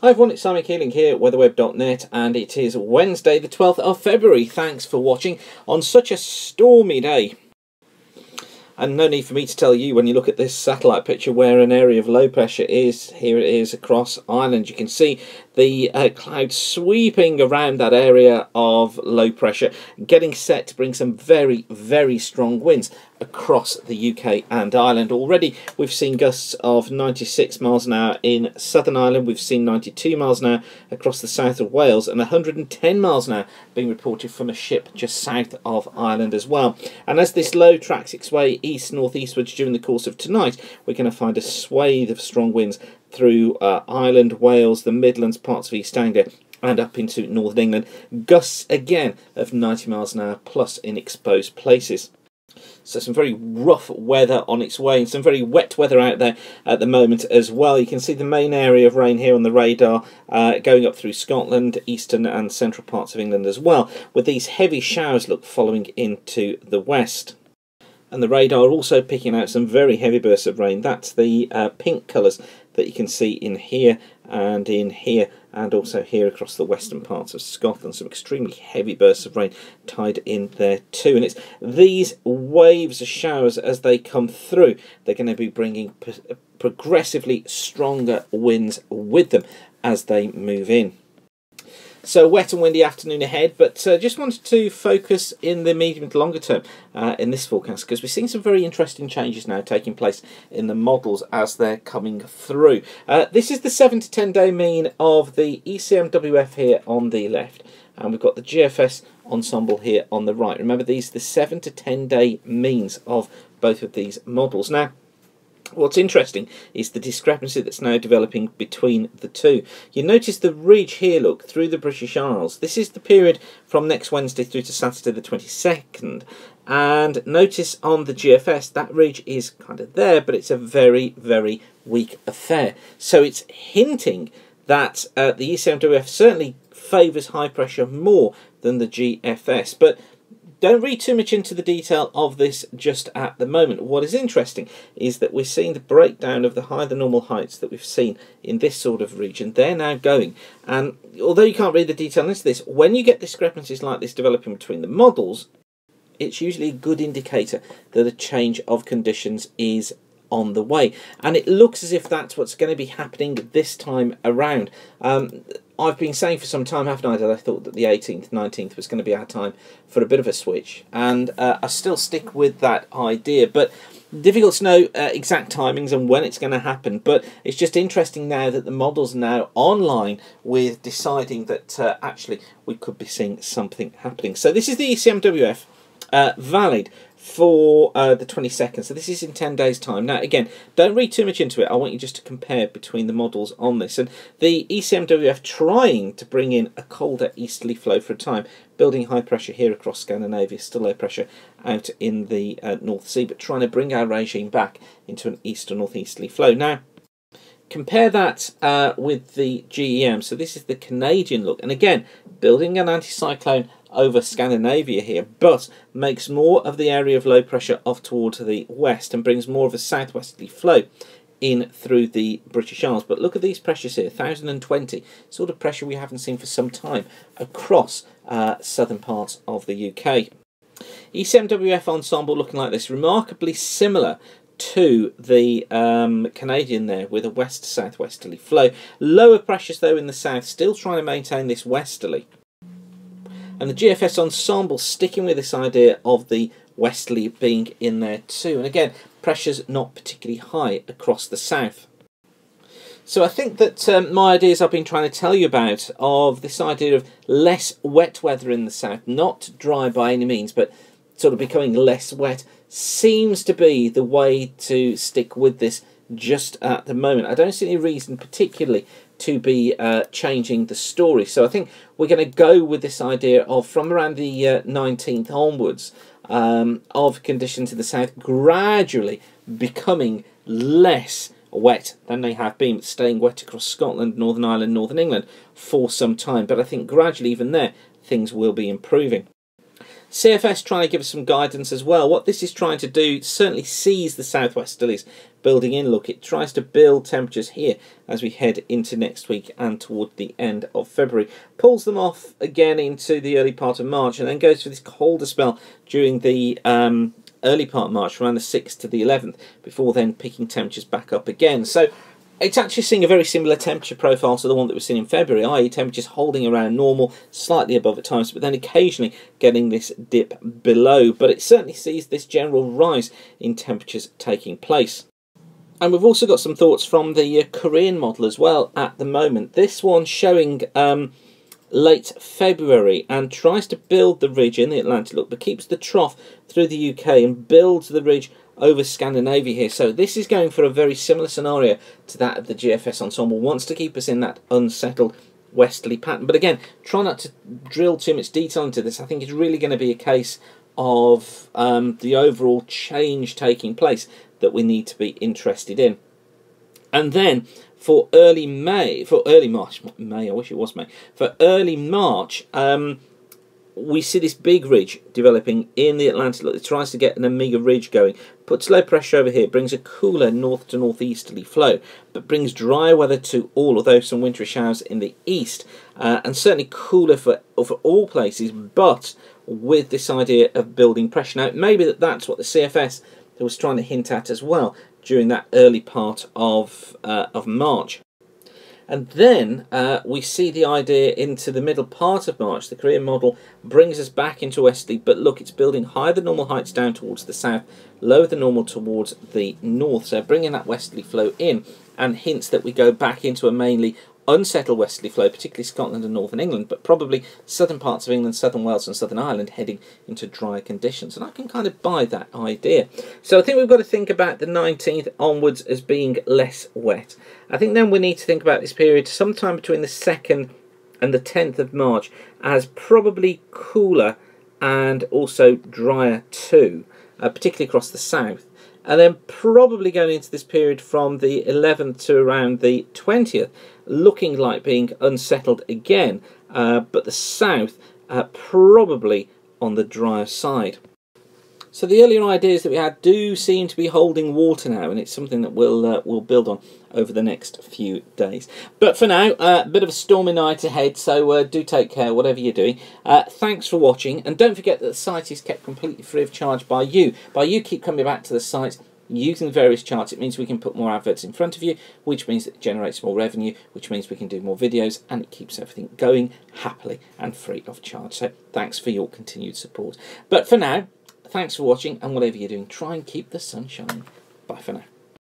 Hi everyone, it's Simon Keeling here at weatherweb.net, and it is Wednesday the 12th of February. Thanks for watching on such a stormy day. And no need for me to tell you, when you look at this satellite picture, where an area of low pressure is. Here it is across Ireland. You can see the clouds sweeping around that area of low pressure, getting set to bring some very, very strong winds across the UK and Ireland. Already we've seen gusts of 96 miles an hour in Southern Ireland. We've seen 92 miles an hour across the south of Wales, and 110 miles an hour being reported from a ship just south of Ireland as well. And as this low tracks its way east-northeastwards during the course of tonight, we're going to find a swathe of strong winds through Ireland, Wales, the Midlands, parts of East Anglia, and up into northern England. Gusts again of 90 miles an hour plus in exposed places. So some very rough weather on its way, and some very wet weather out there at the moment as well. You can see the main area of rain here on the radar going up through Scotland, eastern and central parts of England as well, with these heavy showers following into the west. And the radar also picking out some very heavy bursts of rain. That's the pink colours that you can see in here, and also here across the western parts of Scotland. Some extremely heavy bursts of rain tied in there too. And it's these waves of showers, as they come through, they're going to be bringing progressively stronger winds with them as they move in. So wet and windy afternoon ahead, but just wanted to focus in the medium to longer term in this forecast, because we're seeing some very interesting changes now taking place in the models as they're coming through. This is the 7 to 10 day mean of the ECMWF here on the left, and we've got the GFS ensemble here on the right. Remember, these are the 7 to 10 day means of both of these models. Now, what's interesting is the discrepancy that's now developing between the two. You notice the ridge here, look, through the British Isles. This is the period from next Wednesday through to Saturday the 22nd. And notice on the GFS, that ridge is kind of there, but it's a very, very weak affair. So it's hinting that the ECMWF certainly favours high pressure more than the GFS. But don't read too much into the detail of this just at the moment. What is interesting is that we're seeing the breakdown of the higher than normal heights that we've seen in this sort of region. They're now going. And although you can't read the detail into this, when you get discrepancies like this developing between the models, it's usually a good indicator that a change of conditions is on the way. And it looks as if that's what's going to be happening this time around. I've been saying for some time, haven't I, that I thought that the 18th, 19th was going to be our time for a bit of a switch. And I still stick with that idea. But difficult to know exact timings and when it's going to happen. But it's just interesting now that the model's now online with deciding that actually we could be seeing something happening. So this is the ECMWF valid for the 22nd, so this is in 10 days time. Now again, don't read too much into it. I want you just to compare between the models on this. And the ECMWF trying to bring in a colder easterly flow for a time, building high pressure here across Scandinavia, still low pressure out in the North Sea, but trying to bring our regime back into an east or northeasterly flow. Now compare that with the GEM. So this is the Canadian look, and again, building an anticyclone over Scandinavia here, but makes more of the area of low pressure off towards the west and brings more of a southwesterly flow in through the British Isles. But look at these pressures here, 1020, sort of pressure we haven't seen for some time across southern parts of the UK. ECMWF ensemble looking like this, remarkably similar to the Canadian there, with a west-southwesterly flow. Lower pressures though in the south, still trying to maintain this westerly. And the GFS ensemble sticking with this idea of the westerly being in there too. And again, pressures not particularly high across the south. So I think that my ideas I've been trying to tell you about, of this idea of less wet weather in the south, not dry by any means, but sort of becoming less wet, seems to be the way to stick with this just at the moment. I don't see any reason particularly to be changing the story. So I think we're going to go with this idea of, from around the 19th onwards, of conditions in the south gradually becoming less wet than they have been, staying wet across Scotland, Northern Ireland, Northern England for some time. But I think gradually, even there, things will be improving. CFS trying to give us some guidance as well. What this is trying to do certainly sees the southwesterlies building in. Look, it tries to build temperatures here as we head into next week and toward the end of February. Pulls them off again into the early part of March, and then goes for this colder spell during the early part of March, around the 6th to the 11th, before then picking temperatures back up again. So it's actually seeing a very similar temperature profile to the one that we've seen in February, i.e. temperatures holding around normal, slightly above at times, but then occasionally getting this dip below. But it certainly sees this general rise in temperatures taking place. And we've also got some thoughts from the Korean model as well at the moment. This one showing late February and tries to build the ridge in the Atlantic, look, but keeps the trough through the UK and builds the ridge over Scandinavia here. So this is going for a very similar scenario to that of the GFS ensemble. Wants to keep us in that unsettled westerly pattern. But again, try not to drill too much detail into this. I think it's really going to be a case of the overall change taking place that we need to be interested in. And then for early March, I wish it was May, for early March, we see this big ridge developing in the Atlantic. Look, it tries to get an Omega ridge going, puts low pressure over here, brings a cooler north to northeasterly flow, but brings dry weather to all, although some wintry showers in the east, and certainly cooler for all places, but with this idea of building pressure. Now, maybe that's what the CFS was trying to hint at as well during that early part of March. And then we see the idea into the middle part of March. The Korean model brings us back into westerly, but look, it's building higher than normal heights down towards the south, lower than normal towards the north. So bringing that westerly flow in, and hints that we go back into a mainly unsettled westerly flow, particularly Scotland and northern England, but probably southern parts of England, southern Wales and southern Ireland heading into drier conditions. And I can kind of buy that idea. So I think we've got to think about the 19th onwards as being less wet. I think then we need to think about this period sometime between the 2nd and the 10th of March as probably cooler and also drier too, particularly across the south. And then probably going into this period from the 11th to around the 20th, looking like being unsettled again, but the south probably on the drier side. So the earlier ideas that we had do seem to be holding water now, and it's something that we'll build on over the next few days. But for now, a bit of a stormy night ahead, so do take care, whatever you're doing. Thanks for watching, and don't forget that the site is kept completely free of charge by you. By you keep coming back to the site, using various charts, it means we can put more adverts in front of you, which means it generates more revenue, which means we can do more videos, and it keeps everything going happily and free of charge. So thanks for your continued support. But for now, thanks for watching, and whatever you're doing, try and keep the sun shining. Bye for now.